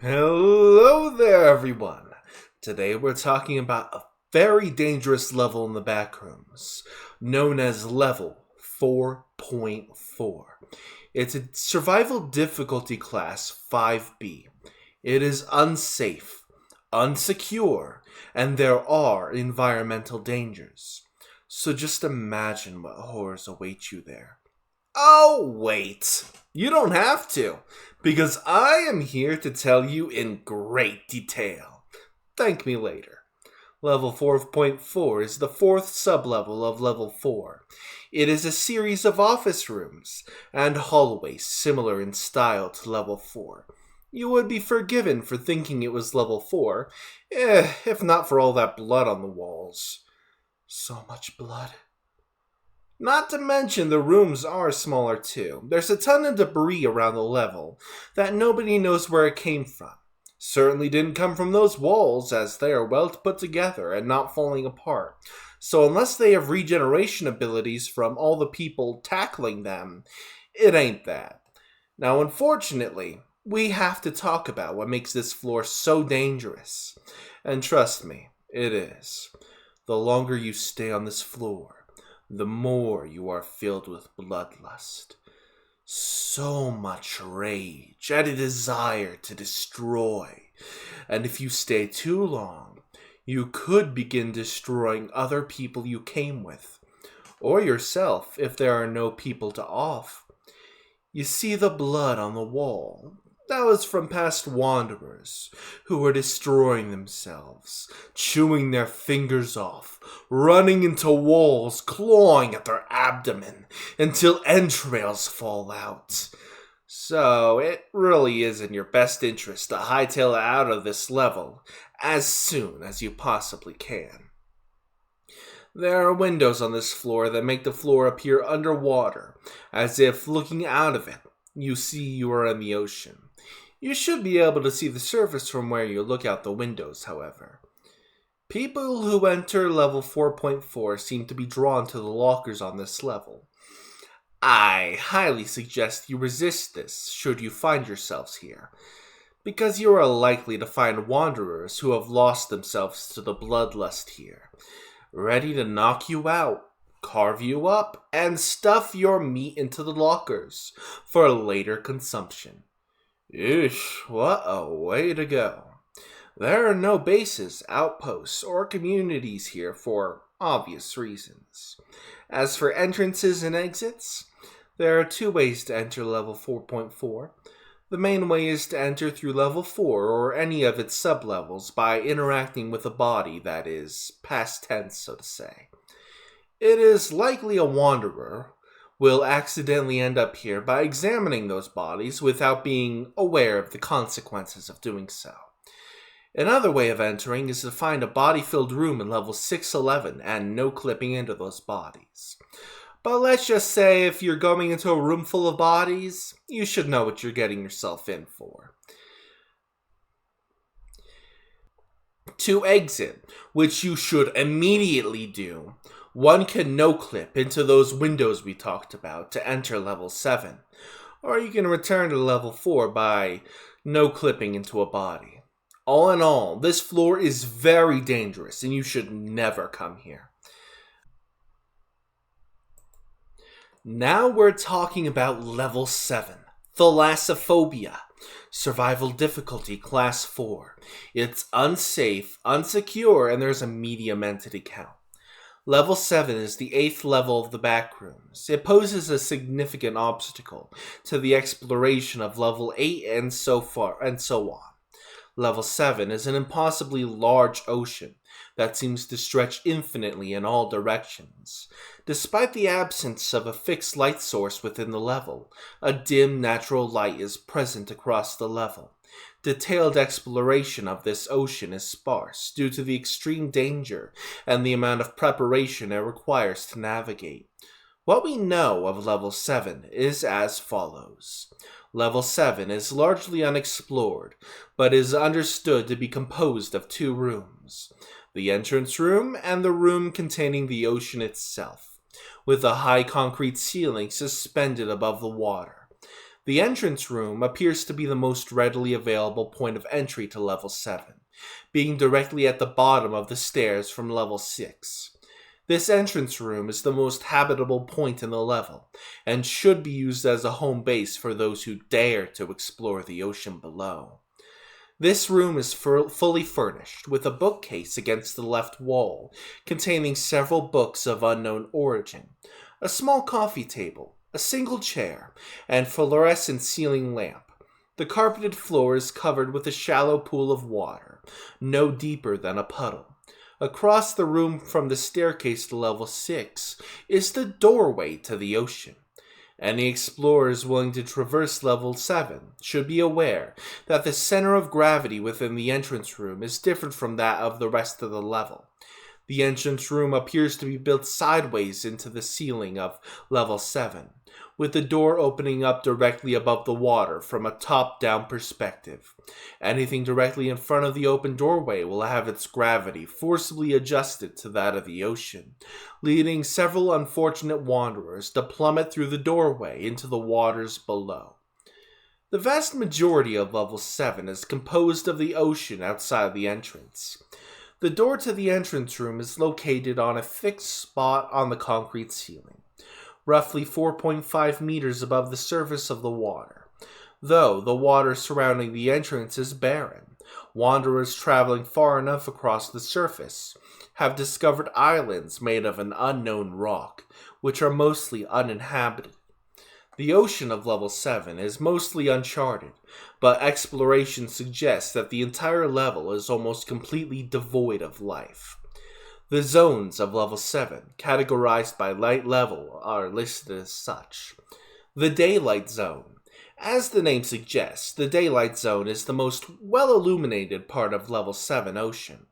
Hello there, everyone. Today we're talking about a very dangerous level in the Backrooms, known as Level 4.4. It's a survival difficulty class 5B. It is unsafe, unsecure, and there are environmental dangers. So just imagine what horrors await you there. Oh, wait. You don't have to, because I am here to tell you in great detail. Thank me later. Level 4.4 is the fourth sublevel of Level 4. It is a series of office rooms and hallways similar in style to Level 4. You would be forgiven for thinking it was Level 4, if not for all that blood on the walls. So much blood. Not to mention the rooms are smaller too. There's a ton of debris around the level that nobody knows where it came from. Certainly didn't come from those walls, as they are well put together and not falling apart. So unless they have regeneration abilities from all the people tackling them, it ain't that. Now unfortunately, we have to talk about what makes this floor so dangerous. And trust me, it is. The longer you stay on this floor, the more you are filled with bloodlust. So much rage and a desire to destroy. And if you stay too long, you could begin destroying other people you came with, or yourself if there are no people to off. You see the blood on the wall? That was from past wanderers who were destroying themselves, chewing their fingers off, running into walls, clawing at their abdomen until entrails fall out. So it really is in your best interest to hightail it out of this level as soon as you possibly can. There are windows on this floor that make the floor appear underwater, as if looking out of it, you see you are in the ocean. You should be able to see the surface from where you look out the windows, however. People who enter level 4.4 seem to be drawn to the lockers on this level. I highly suggest you resist this should you find yourselves here, because you are likely to find wanderers who have lost themselves to the bloodlust here, ready to knock you out, carve you up, and stuff your meat into the lockers for later consumption. Eesh, what a way to go. There are no bases, outposts, or communities here for obvious reasons. As for entrances and exits, there are two ways to enter level 4.4. The main way is to enter through level 4 or any of its sublevels by interacting with a body that is past tense, so to say. It is likely a wanderer will accidentally end up here by examining those bodies without being aware of the consequences of doing so. Another way of entering is to find a body-filled room in level 611 and no clipping into those bodies. But let's just say if you're going into a room full of bodies, you should know what you're getting yourself in for. To exit, which you should immediately do, one can no-clip into those windows we talked about to enter level 7, or you can return to level 4 by no-clipping into a body. All in all, this floor is very dangerous and you should never come here. Now we're talking about level 7, Thalassophobia. Survival difficulty class 4. It's unsafe, unsecure, and there's a medium entity count. Level 7 is the 8th level of the Backrooms. It poses a significant obstacle to the exploration of level 8 and so on. Level 7 is an impossibly large ocean that seems to stretch infinitely in all directions. Despite the absence of a fixed light source within the level, a dim natural light is present across the level. Detailed exploration of this ocean is sparse due to the extreme danger and the amount of preparation it requires to navigate. What we know of Level 7 is as follows. Level 7 is largely unexplored, but is understood to be composed of two rooms. The entrance room and the room containing the ocean itself, with a high concrete ceiling suspended above the water. The entrance room appears to be the most readily available point of entry to level 7, being directly at the bottom of the stairs from level 6. This entrance room is the most habitable point in the level, and should be used as a home base for those who dare to explore the ocean below. This room is fully furnished, with a bookcase against the left wall, containing several books of unknown origin, a small coffee table, a single chair, and fluorescent ceiling lamp. The carpeted floor is covered with a shallow pool of water, no deeper than a puddle. Across the room from the staircase to level 6 is the doorway to the ocean. Any explorers willing to traverse level 7 should be aware that the center of gravity within the entrance room is different from that of the rest of the level. The entrance room appears to be built sideways into the ceiling of level 7, with the door opening up directly above the water from a top-down perspective. Anything directly in front of the open doorway will have its gravity forcibly adjusted to that of the ocean, leading several unfortunate wanderers to plummet through the doorway into the waters below. The vast majority of level 7 is composed of the ocean outside the entrance. The door to the entrance room is located on a fixed spot on the concrete ceiling, roughly 4.5 meters above the surface of the water. Though the water surrounding the entrance is barren, wanderers traveling far enough across the surface have discovered islands made of an unknown rock, which are mostly uninhabited. The ocean of level 7 is mostly uncharted, but exploration suggests that the entire level is almost completely devoid of life. The zones of level 7, categorized by light level, are listed as such. The Daylight Zone. As the name suggests, the Daylight Zone is the most well-illuminated part of level 7 ocean,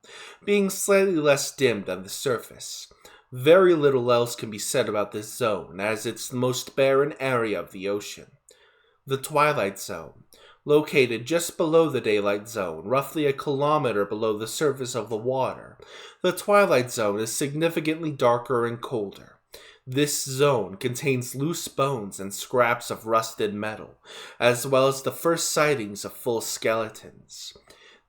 being slightly less dim than the surface. Very little else can be said about this zone, as it's the most barren area of the ocean. The Twilight Zone. Located just below the Daylight Zone, roughly a kilometer below the surface of the water, the Twilight Zone is significantly darker and colder. This zone contains loose bones and scraps of rusted metal, as well as the first sightings of full skeletons.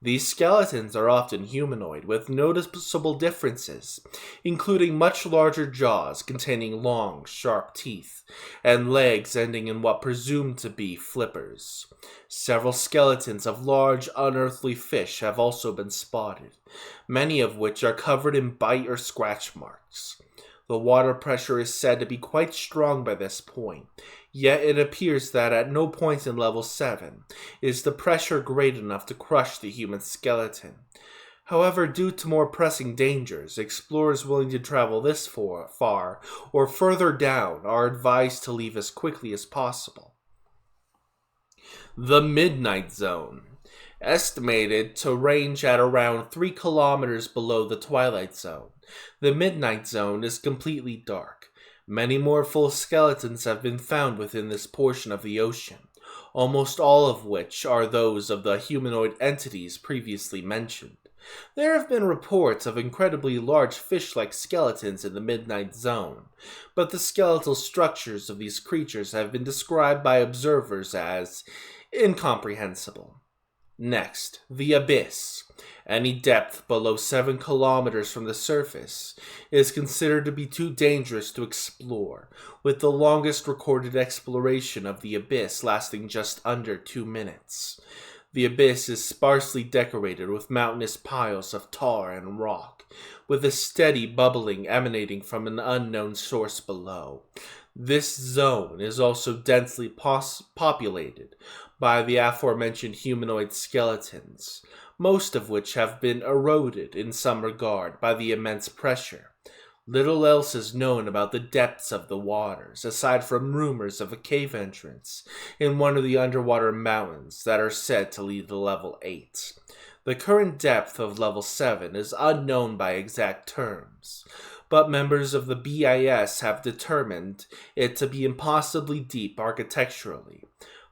These skeletons are often humanoid, with noticeable differences, including much larger jaws containing long, sharp teeth, and legs ending in what presumed to be flippers. Several skeletons of large, unearthly fish have also been spotted, many of which are covered in bite or scratch marks. The water pressure is said to be quite strong by this point, yet it appears that at no point in level 7 is the pressure great enough to crush the human skeleton. However, due to more pressing dangers, explorers willing to travel this far or further down are advised to leave as quickly as possible. The Midnight Zone. Estimated to range at around 3 kilometers below the Twilight Zone, the Midnight Zone is completely dark. Many more full skeletons have been found within this portion of the ocean, almost all of which are those of the humanoid entities previously mentioned. There have been reports of incredibly large fish-like skeletons in the Midnight Zone, but the skeletal structures of these creatures have been described by observers as incomprehensible. Next, the Abyss. Any depth below 7 kilometers from the surface is considered to be too dangerous to explore, with the longest recorded exploration of the Abyss lasting just under 2 minutes. The Abyss is sparsely decorated with mountainous piles of tar and rock, with a steady bubbling emanating from an unknown source below. This zone is also densely populated by the aforementioned humanoid skeletons, most of which have been eroded in some regard by the immense pressure. Little else is known about the depths of the waters, aside from rumors of a cave entrance in one of the underwater mountains that are said to lead to level 8. The current depth of level 7 is unknown by exact terms, but members of the BIS have determined it to be impossibly deep architecturally.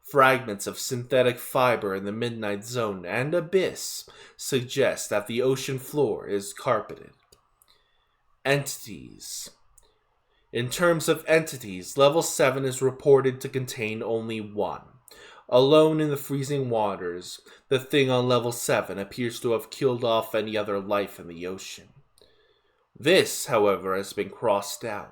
Fragments of synthetic fiber in the Midnight Zone and Abyss suggest that the ocean floor is carpeted. Entities. In terms of entities, level 7 is reported to contain only one. Alone in the freezing waters, the thing on level 7 appears to have killed off any other life in the ocean. This, however, has been crossed out.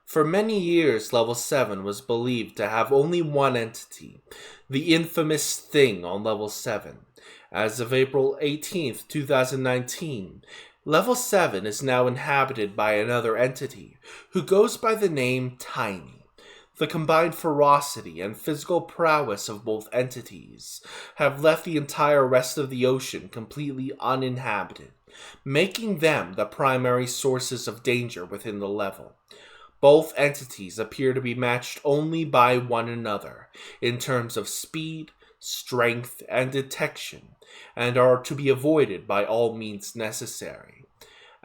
For many years, level 7 was believed to have only one entity, the infamous thing on level 7. As of April 18th, 2019, level 7 is now inhabited by another entity, who goes by the name Tiny. The combined ferocity and physical prowess of both entities have left the entire rest of the ocean completely uninhabited, making them the primary sources of danger within the level. Both entities appear to be matched only by one another in terms of speed, strength, and detection, and are to be avoided by all means necessary.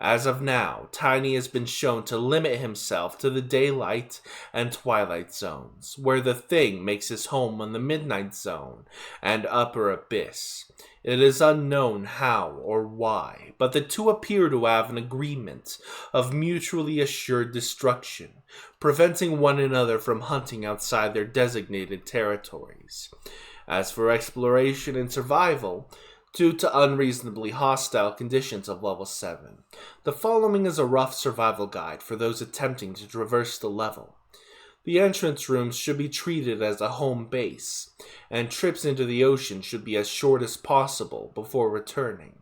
As of now, Tiny has been shown to limit himself to the daylight and twilight zones, where the thing makes his home in the midnight zone and upper abyss. It is unknown how or why, but the two appear to have an agreement of mutually assured destruction, preventing one another from hunting outside their designated territories. As for exploration and survival, due to unreasonably hostile conditions of level 7, the following is a rough survival guide for those attempting to traverse the level. The entrance rooms should be treated as a home base, and trips into the ocean should be as short as possible before returning.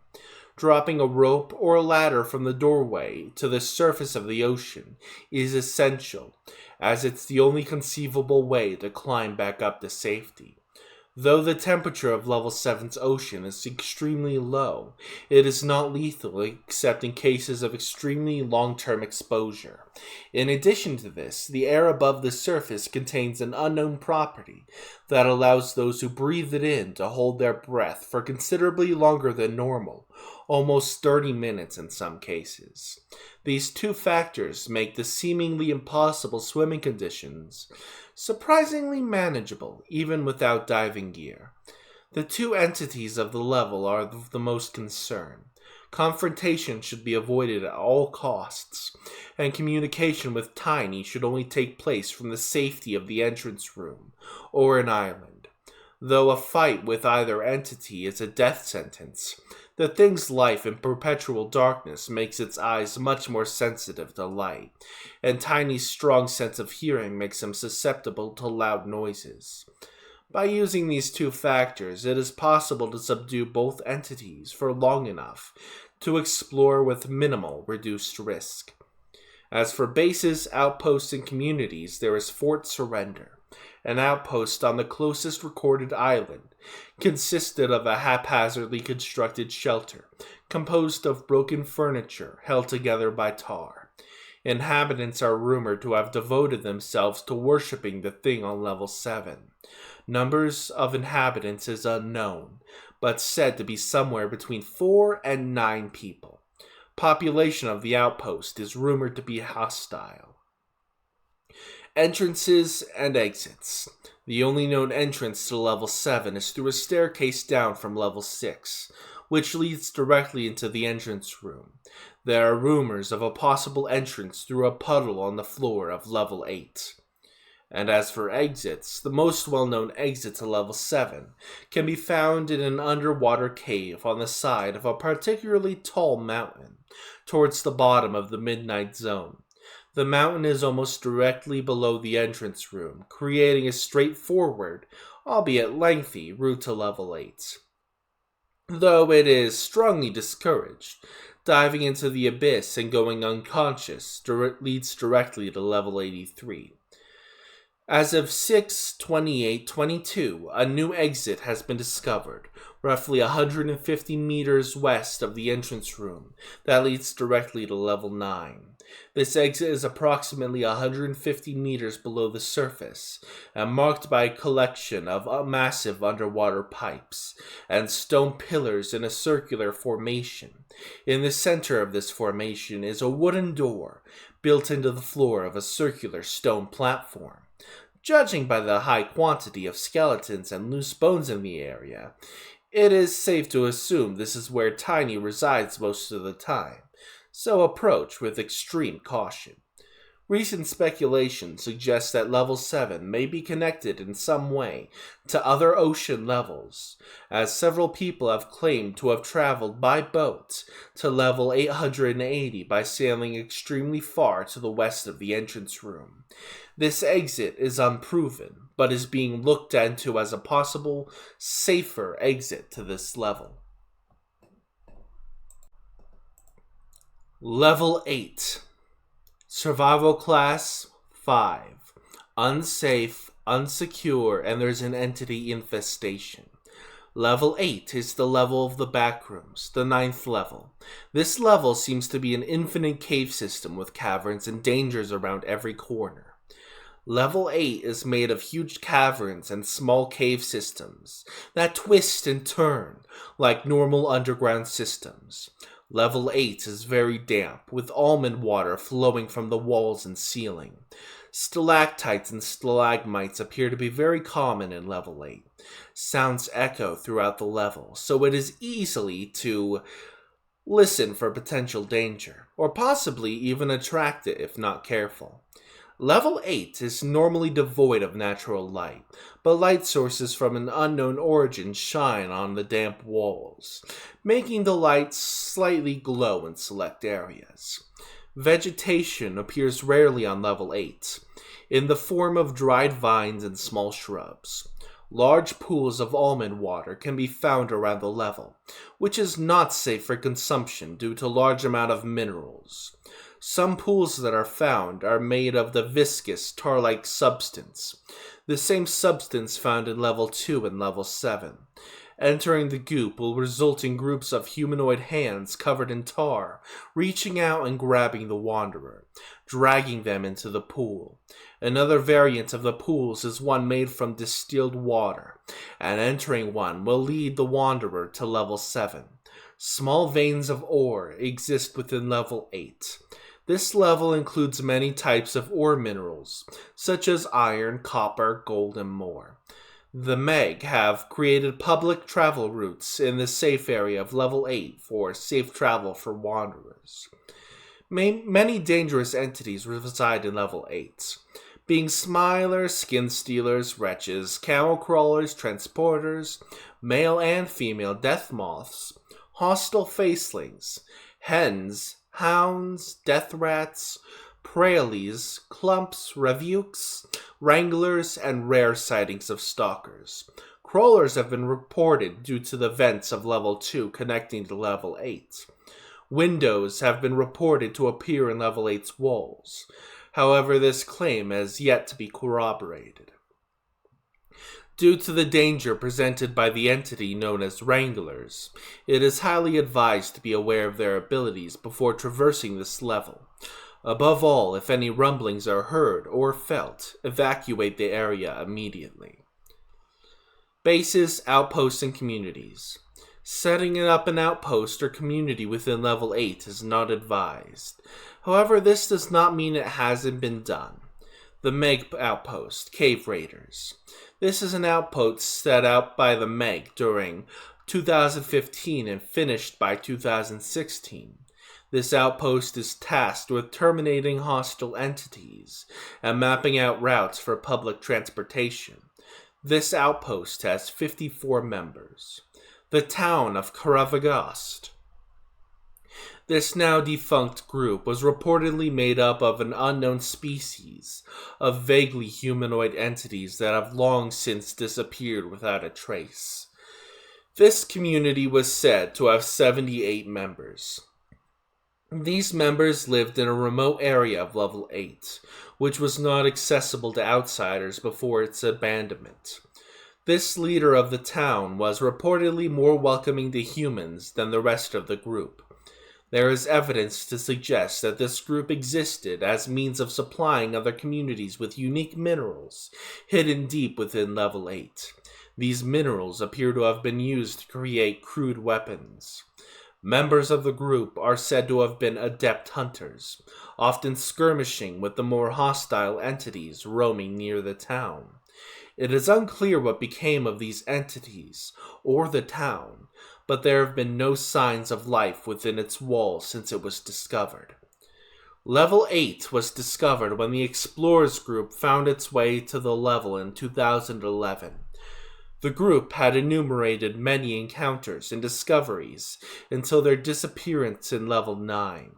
Dropping a rope or a ladder from the doorway to the surface of the ocean is essential, as it's the only conceivable way to climb back up to safety. Though the temperature of level 7's ocean is extremely low, it is not lethal except in cases of extremely long-term exposure. In addition to this, the air above the surface contains an unknown property that allows those who breathe it in to hold their breath for considerably longer than normal, almost 30 minutes in some cases. These two factors make the seemingly impossible swimming conditions surprisingly manageable, even without diving gear. The two entities of the level are of the most concern. Confrontation should be avoided at all costs, and communication with Tiny should only take place from the safety of the entrance room or an island. Though a fight with either entity is a death sentence, the thing's life in perpetual darkness makes its eyes much more sensitive to light, and Tiny's strong sense of hearing makes him susceptible to loud noises. By using these two factors, it is possible to subdue both entities for long enough to explore with minimal reduced risk. As for bases, outposts, and communities, there is Fort Surrender, an outpost on the closest recorded island, consisted of a haphazardly constructed shelter, composed of broken furniture held together by tar. Inhabitants are rumored to have devoted themselves to worshipping the thing on level 7. Numbers of inhabitants is unknown, but said to be somewhere between 4 and 9 people. Population of the outpost is rumored to be hostile. Entrances and exits. The only known entrance to level 7 is through a staircase down from level 6, which leads directly into the entrance room. There are rumors of a possible entrance through a puddle on the floor of level 8. And as for exits, the most well-known exit to level 7 can be found in an underwater cave on the side of a particularly tall mountain, towards the bottom of the Midnight Zone. The mountain is almost directly below the entrance room, creating a straightforward, albeit lengthy, route to level 8. Though it is strongly discouraged, diving into the abyss and going unconscious leads directly to level 83. As of 6/28/22, a new exit has been discovered, roughly 150 meters west of the entrance room, that leads directly to level 9. This exit is approximately 150 meters below the surface, and marked by a collection of massive underwater pipes and stone pillars in a circular formation. In the center of this formation is a wooden door built into the floor of a circular stone platform. Judging by the high quantity of skeletons and loose bones in the area, it is safe to assume this is where Tiny resides most of the time, so approach with extreme caution. Recent speculation suggests that level 7 may be connected in some way to other ocean levels, as several people have claimed to have traveled by boat to level 880 by sailing extremely far to the west of the entrance room. This exit is unproven, but is being looked into as a possible, safer exit to this level. Level 8. Survival Class 5. Unsafe, unsecure, and there's an entity infestation. Level 8 is the level of the Backrooms, the 9th level. This level seems to be an infinite cave system with caverns and dangers around every corner. Level 8 is made of huge caverns and small cave systems that twist and turn like normal underground systems. Level 8 is very damp, with almond water flowing from the walls and ceiling. Stalactites and stalagmites appear to be very common in Level 8. Sounds echo throughout the level, so it is easily to listen for potential danger, or possibly even attract it if not careful. Level 8 is normally devoid of natural light, but light sources from an unknown origin shine on the damp walls, making the light slightly glow in select areas. Vegetation appears rarely on Level 8, in the form of dried vines and small shrubs. Large pools of almond water can be found around the level, which is not safe for consumption due to large amount of minerals. Some pools that are found are made of the viscous, tar-like substance, the same substance found in Level 2 and Level 7. Entering the goop will result in groups of humanoid hands covered in tar, reaching out and grabbing the wanderer, dragging them into the pool. Another variant of the pools is one made from distilled water, and entering one will lead the wanderer to Level 7. Small veins of ore exist within Level 8. This level includes many types of ore minerals, such as iron, copper, gold, and more. The Meg have created public travel routes in the safe area of Level 8 for safe travel for wanderers. Many dangerous entities reside in Level 8, being smilers, skin stealers, wretches, camel crawlers, transporters, male and female death moths, hostile facelings, hens, hounds, death rats, praelies, clumps, ravukes, wranglers, and rare sightings of stalkers. Crawlers have been reported due to the vents of Level 2 connecting to Level 8. Windows have been reported to appear in Level 8's walls. However, this claim has yet to be corroborated. Due to the danger presented by the entity known as Wranglers, it is highly advised to be aware of their abilities before traversing this level. Above all, if any rumblings are heard or felt, evacuate the area immediately. Bases, outposts, and communities. Setting up an outpost or community within Level 8 is not advised. However, this does not mean it hasn't been done. The Meg Outpost, Cave Raiders. This is an outpost set out by the Meg during 2015 and finished by 2016. This outpost is tasked with terminating hostile entities and mapping out routes for public transportation. This outpost has 54 members. The town of Karavagast. This now defunct group was reportedly made up of an unknown species of vaguely humanoid entities that have long since disappeared without a trace. This community was said to have 78 members. These members lived in a remote area of Level 8, which was not accessible to outsiders before its abandonment. This leader of the town was reportedly more welcoming to humans than the rest of the group. There is evidence to suggest that this group existed as means of supplying other communities with unique minerals hidden deep within Level 8. These minerals appear to have been used to create crude weapons. Members of the group are said to have been adept hunters, often skirmishing with the more hostile entities roaming near the town. It is unclear what became of these entities, or the town, but there have been no signs of life within its walls since it was discovered. Level 8 was discovered when the Explorers group found its way to the level in 2011. The group had enumerated many encounters and discoveries until their disappearance in Level 9.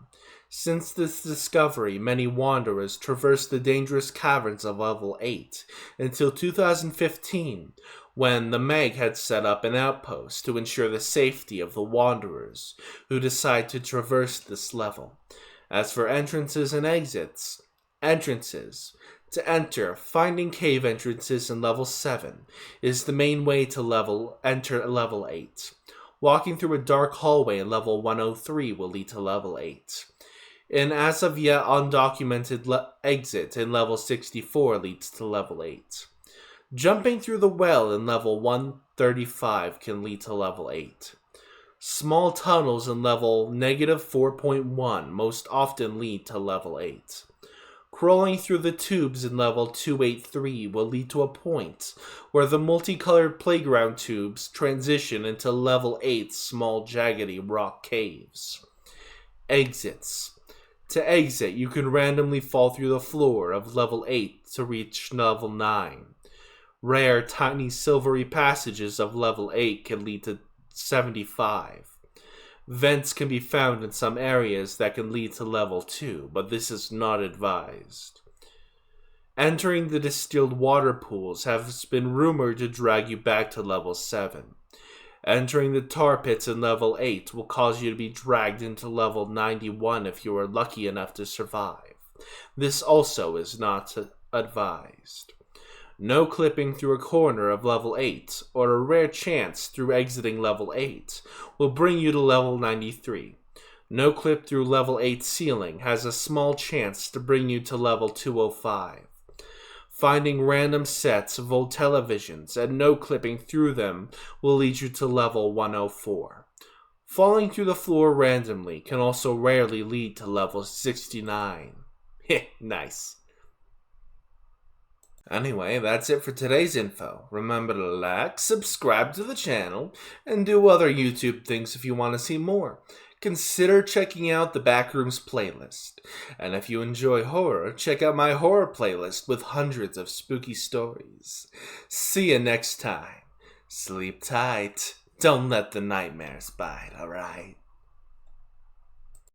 Since this discovery, many wanderers traversed the dangerous caverns of Level 8 until 2015, when the Meg had set up an outpost to ensure the safety of the wanderers who decide to traverse this level. As for entrances and exits, to enter, finding cave entrances in Level 7 is the main way to enter Level 8. Walking through a dark hallway in Level 103 will lead to Level 8. An as of yet undocumented exit in Level 64 leads to Level 8. Jumping through the well in Level 135 can lead to Level 8. Small tunnels in Level -4.1 most often lead to Level 8. Crawling through the tubes in Level 283 will lead to a point where the multicolored playground tubes transition into Level 8 small jaggedy rock caves. Exits. To exit, you can randomly fall through the floor of Level 8 to reach Level 9. Rare, tiny, silvery passages of Level 8 can lead to 75. Vents can be found in some areas that can lead to Level 2, but this is not advised. Entering the distilled water pools has been rumored to drag you back to Level 7. Entering the tar pits in Level 8 will cause you to be dragged into Level 91 if you are lucky enough to survive. This also is not advised. No clipping through a corner of Level 8, or a rare chance through exiting Level 8, will bring you to Level 93. No clip through Level 8 ceiling has a small chance to bring you to Level 205. Finding random sets of old televisions and no clipping through them will lead you to Level 104. Falling through the floor randomly can also rarely lead to Level 69. Heh, nice. Anyway, that's it for today's info. Remember to like, subscribe to the channel, and do other YouTube things if you want to see more. Consider checking out the Backrooms playlist. And if you enjoy horror, check out my horror playlist with hundreds of spooky stories. See you next time. Sleep tight. Don't let the nightmares bite, alright?